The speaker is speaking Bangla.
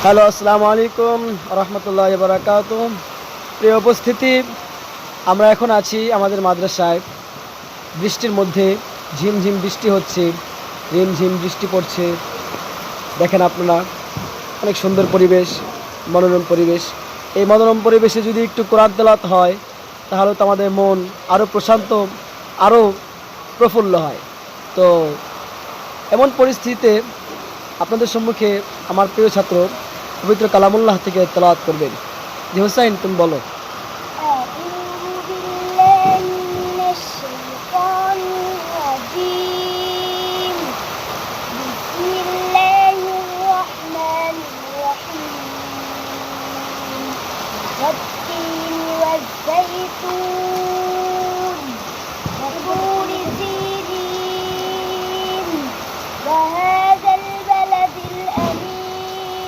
হ্যালো, আসসালামু আলাইকুম রহমতুল্লাহ বারাকাতুহু। প্রিয় উপস্থিতি, আমরা এখন আছি আমাদের মাদ্রাসায়। বৃষ্টির মধ্যে ঝিমঝিম বৃষ্টি হচ্ছে, ঝিমঝিম বৃষ্টি পড়ছে। দেখেন আপনারা, অনেক সুন্দর পরিবেশ, মনোরম পরিবেশ। এই মনোরম পরিবেশে যদি একটু কোরআন তেলাওয়াত হয়, তাহলে তো আমাদের মন আরও প্রশান্ত, আরও প্রফুল্ল হয়। তো এমন পরিস্থিতিতে আপনাদের সম্মুখে আমার প্রিয় ছাত্র পবিত্র কালামুল্লাহ থেকে তেলাওয়াত করবেন। জি হুসাইন, তুমি বলো। أعوذ بالله من الشيطان الرجيم. بسم الله الرحمن الرحيم. والتين والزيتون